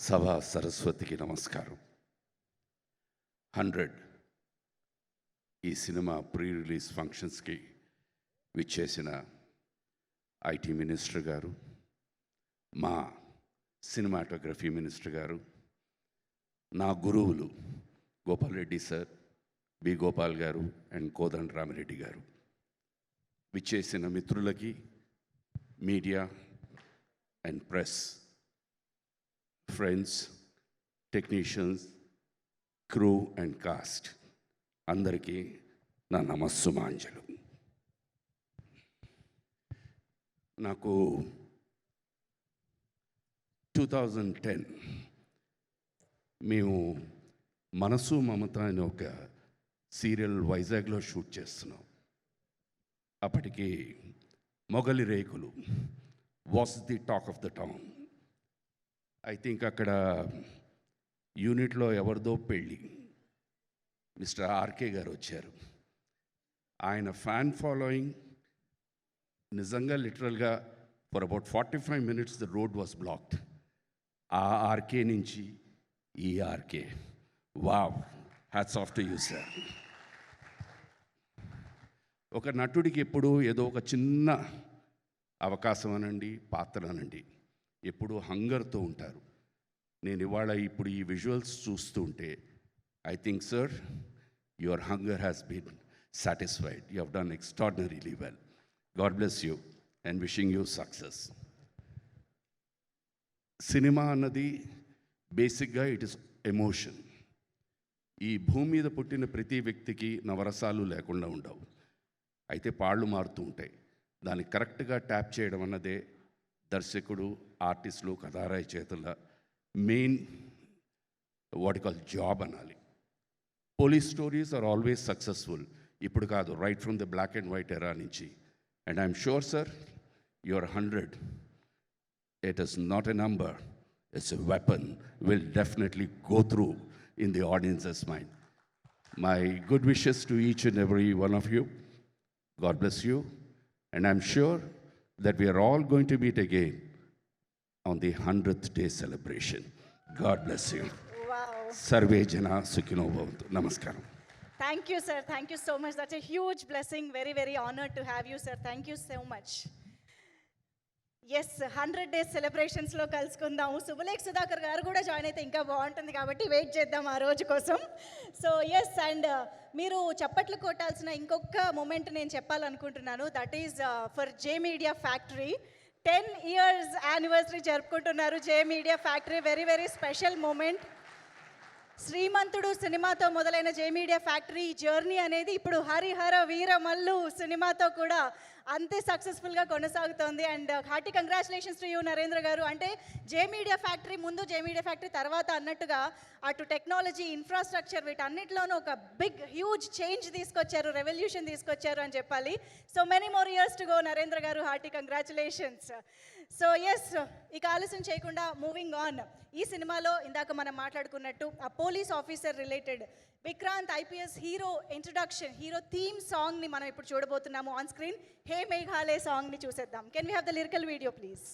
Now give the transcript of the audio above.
సభా సరస్వతికి నమస్కారం. 100 ఈ సినిమా ప్రీ రిలీజ్ ఫంక్షన్స్కి విచ్చేసిన ఐటీ మినిస్టర్ గారు, మా సినిమాటోగ్రఫీ మినిస్టర్ గారు, నా గురువులు గోపాల్ రెడ్డి సార్, బి గోపాల్ గారు అండ్ కోదండ రామిరెడ్డి గారు, విచ్చేసిన మిత్రులకి, media and press, friends, technicians, crew and cost అందరికీ నా నమస్సుమాంజలు. నాకు 2010 మేము మనసు మమత అనే ఒక సీరియల్ వైజాగ్లో షూట్ చేస్తున్నాం. అప్పటికి మొగలి రేకులు was the talk of the town. I think అక్కడ యూనిట్లో ఎవరిదో పెళ్ళి, మిస్టర్ ఆర్కే గారు వచ్చారు. ఆయన ఫ్యాన్ ఫాలోయింగ్ నిజంగా లిటరల్గా for about 45 minutes the road was blocked. ఆ ఆర్కే నుంచి ఈ RK, wow, hats off to you sir. ఒక నటుడికి ఎప్పుడు ఏదో ఒక చిన్న అవకాశం అనండి, పాత్ర అనండి, ఎప్పుడు హంగర్తో ఉంటారు. నేను ఇవాళ ఇప్పుడు ఈ విజువల్స్ చూస్తూ ఉంటే I think sir, your hunger has been satisfied. You have done extraordinarily well. God bless you and wishing you success. Cinema అన్నది బేసిక్గా ఇట్ ఇస్ ఎమోషన్. ఈ భూమి మీద పుట్టిన ప్రతి వ్యక్తికి నవరసాలు లేకుండా ఉండవు. అయితే పాళ్ళు మారుతూ ఉంటాయి. దాన్ని కరెక్ట్గా ట్యాప్ చేయడం అన్నదే దర్శకుడు, ఆర్టిస్టులు, కథారాయి చేతుల మెయిన్ వాటికల్ జాబ్ అనాలి. Police stories are always successful. ఇప్పుడు కాదు, right from the black and white era నుంచి. And I'm sure sir, your 100, it is not a number, it's a weapon, will definitely go through in the audience's mind. My good wishes to each and every one of you. God bless you. And I'm sure that we are all going to meet again on the 100th day celebration. God bless you. Wow. Sarve Jana Sukhino Bhavantu. Namaskaram. Thank you, sir. Thank you so much. That's a huge blessing. Very, very honored to have you, sir. Thank you so much. Yes, 100 days సెలబ్రేషన్స్లో కలుసుకుందాము. శుభలేఖ సుధాకర్ గారు కూడా join అయితే ఇంకా బాగుంటుంది, కాబట్టి wait చేద్దాం ఆ రోజు కోసం. సో ఎస్, అండ్ మీరు చప్పట్లు కొట్టాల్సిన ఇంకొక మూమెంట్ నేను చెప్పాలనుకుంటున్నాను. That is for J media factory. 10 years anniversary జరుపుకుంటున్నారు J media factory. Very very special moment. Srimanthudu సినిమాతో మొదలైన జే మీడియా ఫ్యాక్టరీ జర్నీ అనేది ఇప్పుడు హరిహర వీరమల్లు సినిమాతో కూడా అంతే సక్సెస్ఫుల్గా కొనసాగుతోంది. And hearty congratulations to you Narendra గారు. అంటే జే మీడియా ఫ్యాక్టరీ ముందు, జే మీడియా ఫ్యాక్టరీ తర్వాత అన్నట్టుగా అటు టెక్నాలజీ, ఇన్ఫ్రాస్ట్రక్చర్, వీటన్నిటిలోనూ ఒక బిగ్ హ్యూజ్ చేంజ్ తీసుకొచ్చారు, రెవల్యూషన్ తీసుకొచ్చారు అని చెప్పాలి. So many more years to go Narendra garu. Hearty congratulations. So yes, ఇక ఆలస్యం చేయకుండా మూవింగ్ ఆన్. ఈ సినిమాలో ఇందాక మనం మాట్లాడుకున్నట్టు ఆ police officer related Vikrant IPS hero introduction, hero theme సాంగ్ని మనం ఇప్పుడు చూడబోతున్నాము ఆన్ స్క్రీన్. హే మేఘాలే సాంగ్ని చూసేద్దాం. Can we have the lyrical video please?